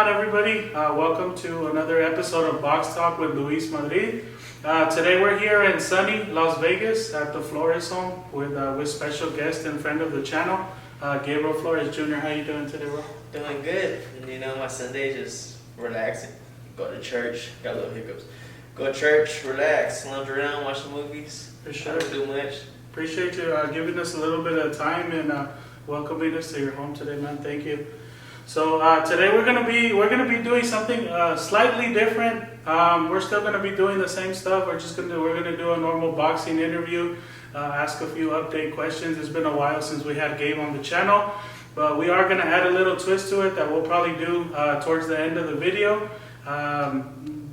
on, everybody? Welcome to another episode of Box Talk with Luis Madrid. Today we're here in sunny Las Vegas at the Flores home with special guest and friend of the channel, Gabe Flores Jr. How you doing today, bro? Doing good. My Sunday just relaxing. Go to church. Got little hiccups. Go to church, relax, lounge around, watch the movies. For sure. Don't do much. Appreciate you giving us a little bit of time and welcoming us to your home today, man. Thank you. So today we're gonna be doing something slightly different. We're still gonna be doing the same stuff. We're gonna do a normal boxing interview, ask a few update questions. It's been a while since we had Gabe on the channel, but we are gonna add a little twist to it that we'll probably do towards the end of the video.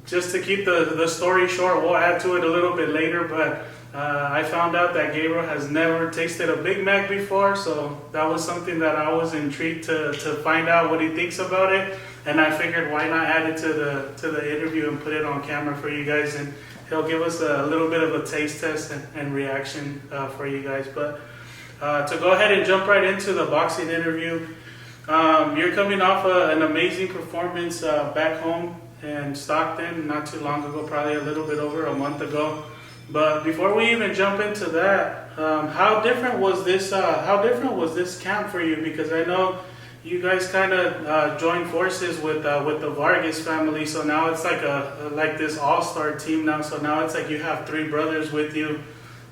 Just to keep the story short, we'll add to it a little bit later, but I found out that Gabriel has never tasted a Big Mac before, so that was something that I was intrigued to find out what he thinks about it, and I figured why not add it to the interview and put it on camera for you guys, and he'll give us a little bit of a taste test and reaction for you guys. But to go ahead and jump right into the boxing interview, you're coming off an amazing performance back home in Stockton not too long ago, probably a little bit over a month ago. But before we even jump into that, how different was this camp for you? Because I know you guys kind of joined forces with the Vargas family, so now it's like this all-star team now. So now it's like you have three brothers with you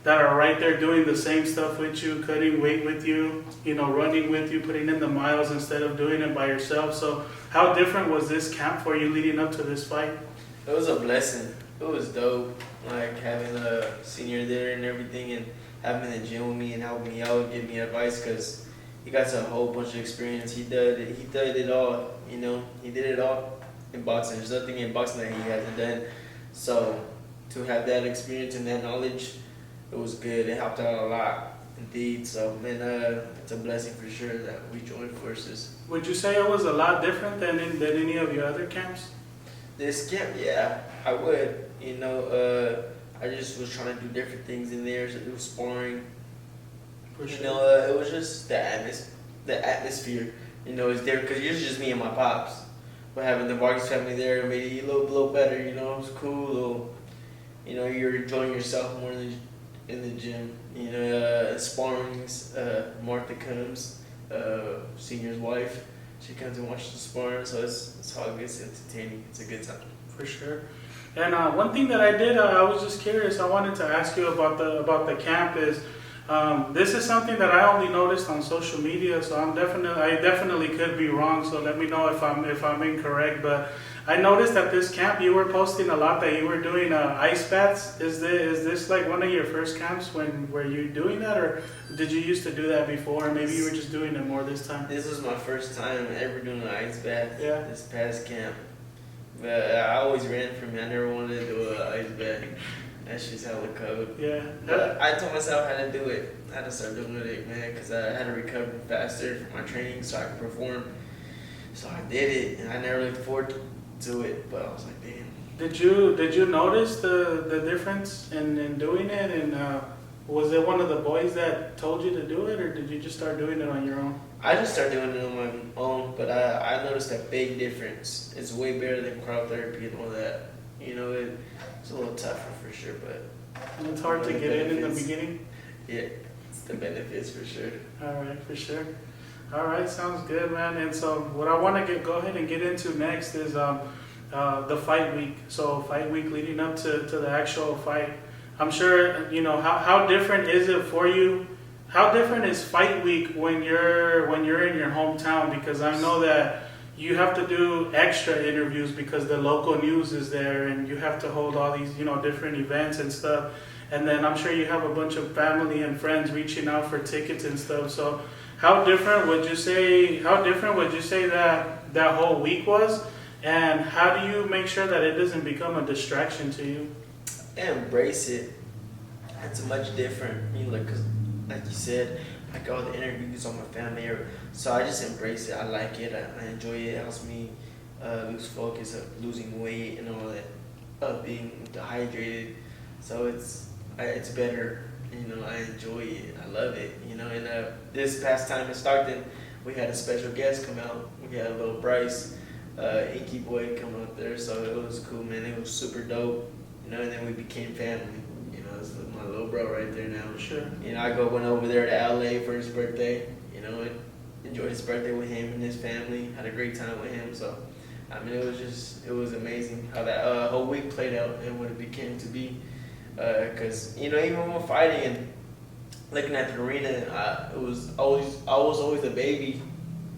that are right there doing the same stuff with you, cutting weight with you, running with you, putting in the miles instead of doing it by yourself. So how different was this camp for you leading up to this fight? It was a blessing. It was dope. Like having a senior there and everything, and having in the gym with me and helping me out, give me advice, because he got a whole bunch of experience. He did it all. He did it all in boxing. There's nothing in boxing that he hasn't done. So to have that experience and that knowledge, it was good. It helped out a lot, indeed. So it's a blessing for sure that we joined forces. Would you say it was a lot different than any of your other camps? This camp, yeah, I would. I just was trying to do different things in there. So it was sparring. For sure. It was just the atmosphere. It's there because it's just me and my pops. But having the Vargas family there made it a little better. It was cool. You're enjoying yourself more in the gym. Sparrings. Martha comes, senior's wife. She comes and watches the sparring, so it's all good. It's entertaining. It's a good time. For sure. And one thing that I did, I was just curious. I wanted to ask you about the camp. Is this is something that I only noticed on social media, so I definitely could be wrong. So let me know if I'm incorrect. But I noticed at this camp you were posting a lot that you were doing ice baths. Is this like one of your first camps were you doing that, or did you used to do that before? Or maybe you were just doing it more this time. This was my first time ever doing an ice bath. Yeah. This past camp. But I always ran from it. I never wanted to do an ice bath. That's just hella cold. Yeah. But I told myself how to do it. I had to start doing it, man, because I had to recover faster from my training so I could perform. So I did it, and I never looked forward to it. But I was like, damn. Did you notice the difference in doing it? And was it one of the boys that told you to do it, or did you just start doing it on your own? I just started doing it on my own, but I noticed a big difference. It's way better than cryotherapy and all that. It's a little tougher for sure, but It's hard to get in the beginning. Yeah, it's the benefits for sure. All right, for sure. All right, sounds good, man. And so what I want to go ahead and get into next is the fight week. So fight week leading up to the actual fight. I'm sure how different is it for you? How different is fight week when you're in your hometown? Because I know that you have to do extra interviews because the local news is there, and you have to hold all these different events and stuff. And then I'm sure you have a bunch of family and friends reaching out for tickets and stuff. So how different would you say that whole week was? And how do you make sure that it doesn't become a distraction to you? Embrace it. It's much different. Because like you said, like all the interviews on my family, so I just embrace it. I like it. I enjoy it. It helps me lose focus of losing weight and all that, of being dehydrated. So it's better. I enjoy it. I love it. And this past time in Stockton, we had a special guest come out. We had a little Bryce. Inky Boy coming up there, so it was cool, man. It was super dope, you know. And then we became family, you know. It's my little bro right there now. Sure. You know, went over there to LA for his birthday, you know, and enjoyed his birthday with him and his family. Had a great time with him. So, I mean, it was amazing how that whole week played out and what it became to be. Because you know, even when we're fighting and looking at the arena, I was always a baby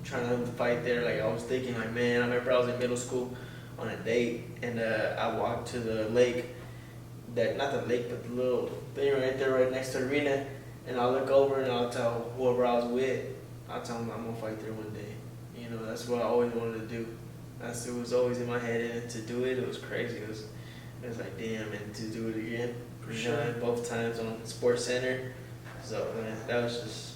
trying to fight there. Like I was thinking, like, man, I remember I was in middle school on a date, and I walked to the lake, not the lake, but the little thing right there, right next to the arena, and I'll look over and I'll tell whoever I was with, I'll tell them I'm gonna fight there one day. You know, that's what I always wanted to do. It was always in my head, and to do it, it was crazy. It was like, damn, and to do it again, For sure. both times on Sports Center. So man, that was just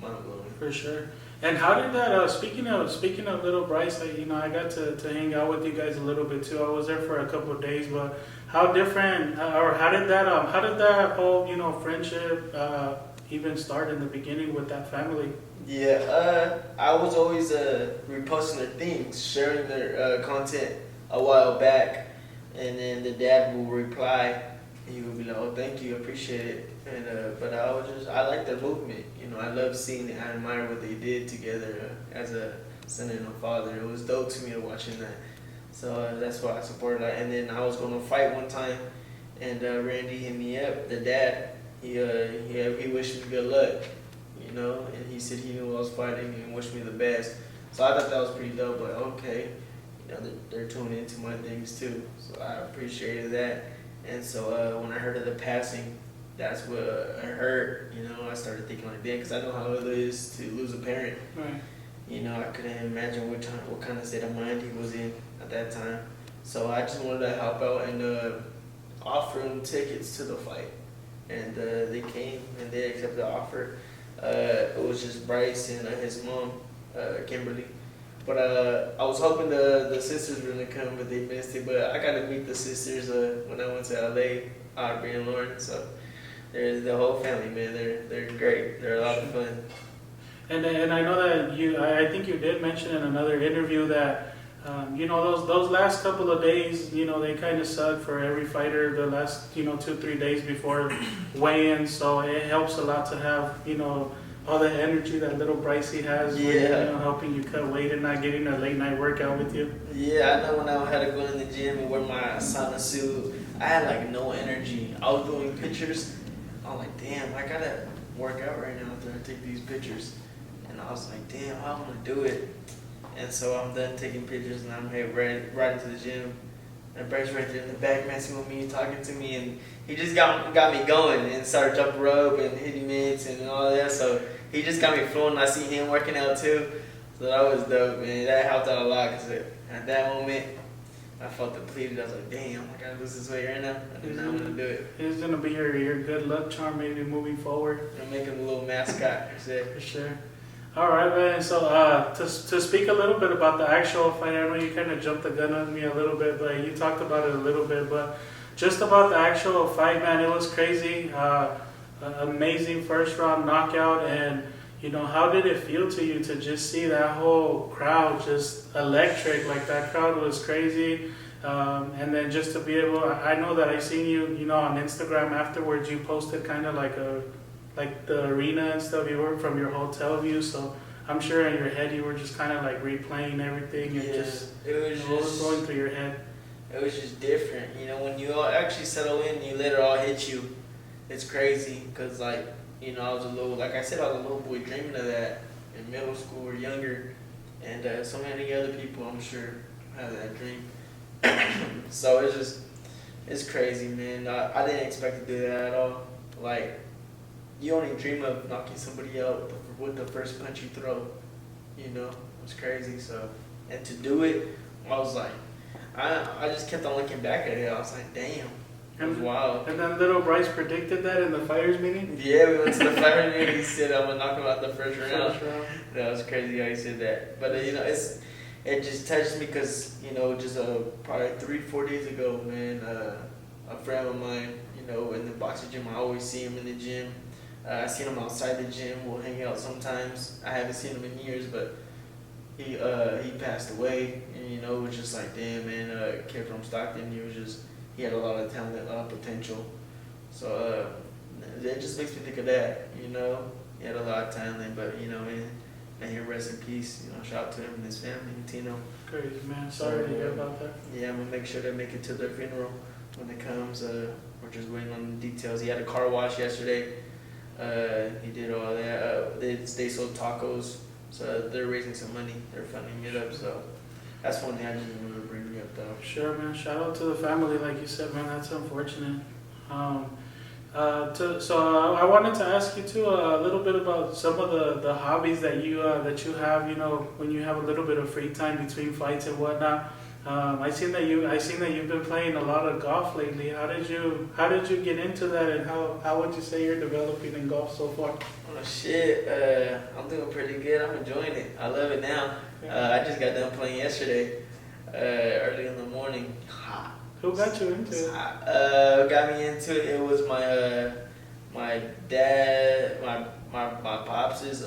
mind blowing. For sure. And how did that? Speaking of little Bryce, you know, I got to hang out with you guys a little bit too. I was there for a couple of days, but how different, or how did that whole, you know, friendship even start in the beginning with that family? Yeah, I was always reposting their things, sharing their content a while back, and then the dad will reply. He would be like, "Oh, thank you, appreciate it." And but I like their movement. You know, I love seeing it. I admire what they did together as a son and a father. It was dope to me watching that. So that's why I supported that. And then I was going to fight one time, and Randy hit me up. The dad, he wished me good luck. You know, and he said he knew I was fighting and wished me the best. So I thought that was pretty dope. But okay, you know, they're tuning into my things too. So I appreciated that. And so when I heard of the passing, that's what I heard. You know, I started thinking like that because I know how it is to lose a parent. Right. You know, I couldn't imagine what kind of state of mind he was in at that time. So I just wanted to help out and offer him tickets to the fight. And they came and they accepted the offer. It was just Bryce and his mom, Kimberly. But I was hoping the sisters were gonna come, but they missed it. But I got to meet the sisters when I went to LA, Aubrey and Lauren. So there's the whole family, man. They're great. They're a lot of fun. And I know that I think you did mention in another interview that you know, those last couple of days, you know, they kind of suck for every fighter. The last, you know, 2-3 days before weigh-in, so it helps a lot to have, you know, all the energy that little Brycey has, Yeah. when, you know, helping you cut weight and not getting a late night workout with you. Yeah, I know when I had to go in the gym and wear my sauna suit, I had like no energy. I was doing pictures. I'm like, damn, I gotta work out right now after I take these pictures. And I was like, damn, how am I gonna do it? And so I'm done taking pictures and I'm headed right into the gym. And Bryce right there in the back messing with me, talking to me, and he just got me going and started jumping rope and hitting mitts and all that. So he just got me flowing. I see him working out too. So that was dope, man. That helped out a lot because at that moment I felt depleted. I was like, damn, I gotta lose this weight right now. And now I'm gonna do it. It's gonna be your good luck charm maybe moving forward. I'm making a little mascot. For sure. All right, man. So to speak a little bit about the actual fight, I know you kind of jumped the gun on me a little bit, but you talked about it a little bit. But just about the actual fight, man, it was crazy. Amazing first round knockout, and you know, how did it feel to you to just see that whole crowd just electric? Like that crowd was crazy. And then just to be able, I know that I seen you, you know, on Instagram afterwards. You posted kind of like the arena and stuff. You were from your hotel view, so I'm sure in your head you were just kind of like replaying everything and just what was going through your head. It was just different, you know. When you all actually settle in, you let it all hit you. It's crazy because, like, you know, I was a little boy dreaming of that in middle school or younger, and so many other people, I'm sure, have that dream. So it's crazy, man. I didn't expect to do that at all. Like, you only dream of knocking somebody out with the first punch you throw. You know, it was crazy. So, and to do it, I was like, I just kept on looking back at it. I was like, damn, it was wild. And then little Bryce predicted that in the fighters meeting. Yeah, we went to the fighters meeting. He said I'm gonna knock him out the first round. That was crazy how he said that. But you know, it just touched me because, you know, just probably 3-4 days ago, man, a friend of mine, you know, in the boxing gym, I always see him in the gym. I seen him outside the gym. We'll hang out sometimes. I haven't seen him in years, but he passed away, and it was just like, damn, man, a kid from Stockton, he had a lot of talent, a lot of potential. So it just makes me think of that, he had a lot of talent, but man, may he rest in peace. Shout out to him and his family, Tino. Crazy, man. Sorry to hear about that. Yeah, I'm gonna make sure they make it to their funeral when it comes. We're just waiting on the details. He had a car wash yesterday. He did all that. They sold tacos, so they're raising some money. They're funding it up. So that's one thing I just wanted to bring up, though. Sure, man. Shout out to the family, like you said, man. That's unfortunate. So I wanted to ask you too a little bit about some of the hobbies that you have. When you have a little bit of free time between fights and whatnot. I seen that you've been playing a lot of golf lately. How did you get into that, and how would you say you're developing in golf so far? Oh shit, I'm doing pretty good. I'm enjoying it. I love it now. I just got done playing yesterday, early in the morning. Hot. Who got you into it? Got me into it. It was my dad, my pops'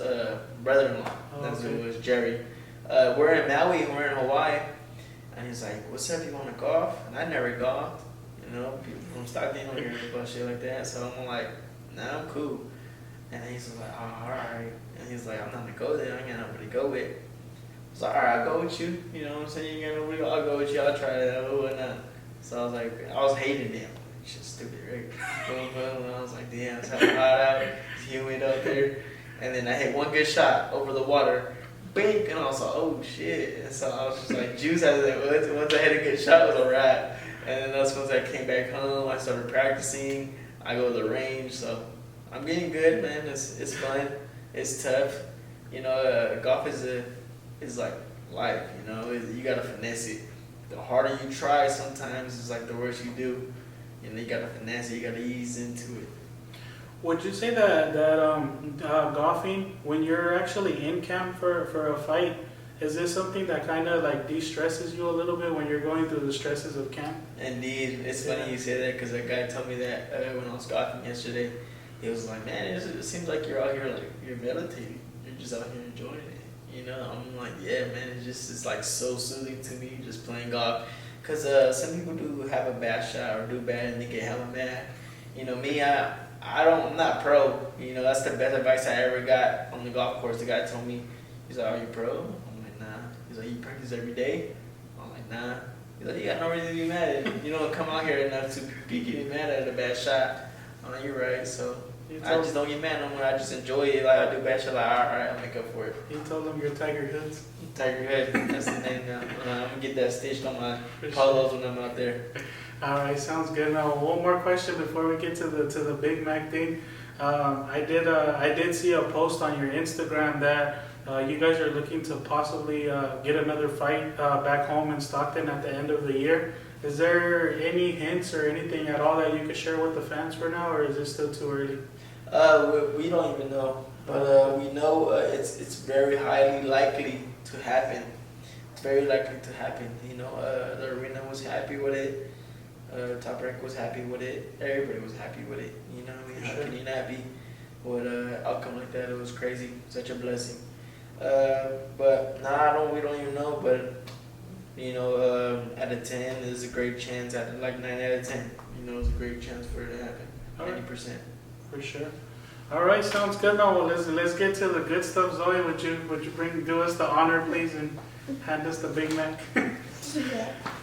brother-in-law. That's who it was, Jerry. We're in Maui and we're in Hawaii. And he's like, what's up, you want to golf? And I never golfed. People from Stockton don't hear about shit like that. So I'm like, nah, I'm cool. And then he's like, oh, all right. And he's like, I'm not going to go there. I ain't got nobody to go with. I was like, all right, I'll go with you. You know what I'm saying? You got nobody, I'll go with you. I'll try it out. Whatnot. So I was like, I was hating them. Shit's stupid, right? Boom, boom. And I was like, damn, it's hot out. It's humid out there. And then I hit one good shot over the water. Bink, and I was like, oh shit. And so I was just like, juice out of that. Once I hit a good shot, it was a wrap. And then that's once I came back home, I started practicing. I go to the range, so I'm getting good, man. It's fun. It's tough. Golf is like life, you gotta finesse it. The harder you try, sometimes it's like the worse you do. You gotta finesse it, you gotta ease into it. Would you say that golfing, when you're actually in camp for a fight, is this something that kind of like de-stresses you a little bit when you're going through the stresses of camp? Indeed. It's funny you say that because a guy told me that when I was golfing yesterday. He was like, man, it seems like you're out here, like, you're meditating. You're just out here enjoying it. I'm like, yeah, man, it's like so soothing to me just playing golf. Because some people do have a bad shot or do bad and they get hella mad. Me, I'm not pro. That's the best advice I ever got on the golf course. The guy told me, he's like, are you pro? I'm like, nah. He's like, you practice every day? I'm like, nah. He's like, you got no reason to be mad. You don't come out here enough to be getting mad at a bad shot. I'm like, you're right. So I just don't get mad no more. I just enjoy it. Like, I do bad shit, like, all right, I'll make up for it. You told them you're Tiger Hoods? Tiger Hood, that's the name now. I'm going to get that stitched on my polos when I'm out there. All right, sounds good. Now, one more question before we get to the Big Mac thing. I did see a post on your Instagram that you guys are looking to possibly get another fight back home in Stockton at the end of the year. Is there any hints or anything at all that you could share with the fans for now, or is it still too early? We don't even know, but we know it's very highly likely to happen. It's very likely to happen. The arena was happy with it. Top Rank was happy with it. Everybody was happy with it. How can you not be with an outcome like that? It was crazy, such a blessing. But we don't even know. But out of 10, there's a great chance. At like 9 out of 10, there's a great chance for it to happen. 90%. For sure. All right, sounds good. Now, well, let's get to the good stuff. Zoe, would you do us the honor, please, and hand us the Big Mac?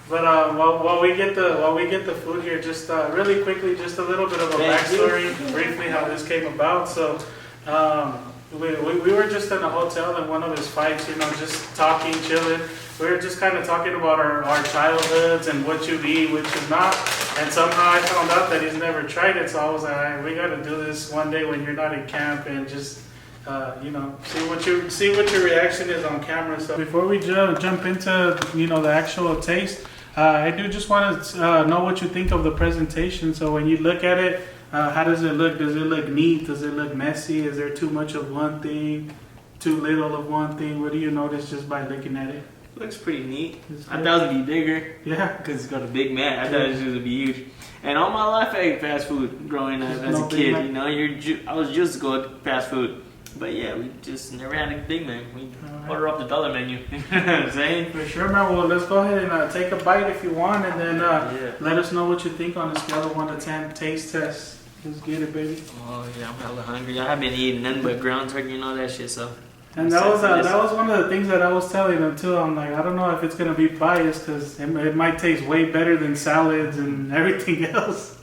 But while we get the food here, just really quickly, just a little bit of a backstory, briefly how this came about. So we were just in a hotel in one of his fights, just talking, chilling. We were just kind of talking about our childhoods and what you eat, which is not. And somehow I found out that he's never tried it. So I was like, all right, we got to do this one day when you're not in camp and just see what your reaction is on camera. So before we jump into the actual taste, I do just want to know what you think of the presentation. So when you look at it, how does it look? Does it look neat? Does it look messy? Is there too much of one thing? Too little of one thing? What do you notice just by looking at it? Looks pretty neat. I thought it would be bigger. Yeah. Because it's got a Big Mac. I thought it was going to be huge. And all my life I ate fast food growing up as a kid. I was just going fast food. But yeah, we just never had a Big Mac. We Alright. order off the dollar menu. You know what I'm saying? For sure, man. Well, let's go ahead and take a bite if you want, and then Yeah. let us know what you think on the scale of 1 to 10. Taste test. Let's get it, baby. Oh yeah, I'm hella hungry. I have been eating nothing but ground turkey and all that shit. So. And that was one of the things that I was telling them too. I'm like, I don't know if it's gonna be biased because it might taste way better than salads and everything else.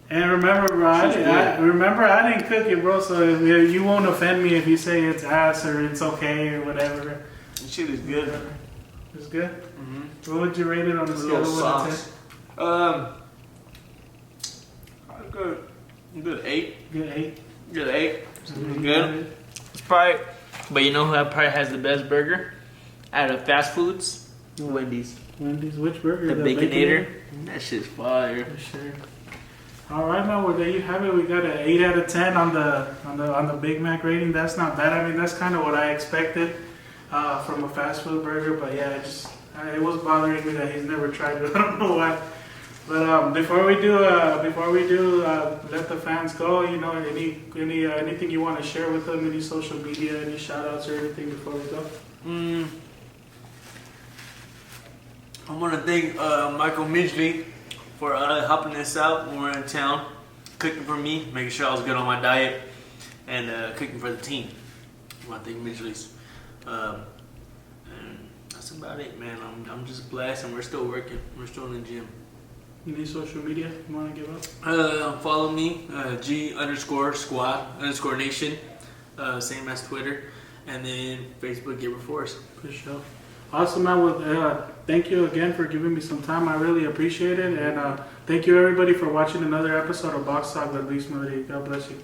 And remember, bro, I didn't cook it, bro. So you won't offend me if you say it's ass or it's okay or whatever. This shit is good. It's good. Mm-hmm. What would you rate it on the A scale little of 1 to 10? sauce. Good 8. Good 8. Good 8. It's good. It's probably, but you know who probably has the best burger out of fast foods? Wendy's. Wendy's, which burger? The Baconator. That shit's fire. For sure. All right, man. Well, there you have it. We got an 8 out of 10 on the Big Mac rating. That's not bad. I mean, that's kind of what I expected from a fast food burger. But yeah, it was bothering me that he's never tried it. I don't know why. But before we do let the fans go, you know, anything you want to share with them, any social media, any shout outs or anything before we go? I want to thank Michael Midgley for helping us out when we were in town, cooking for me, making sure I was good on my diet, and cooking for the team. I want to thank Midgley's. And that's about it, man. I'm just blessed, and we're still working. We're still in the gym. Any social media you want to give up? Follow me, G_squad_nation, same as Twitter, and then Facebook, Gabe Flores. For sure. Awesome, man. Thank you again for giving me some time. I really appreciate it. And thank you, everybody, for watching another episode of Box Talk with Luis Madrid. God bless you.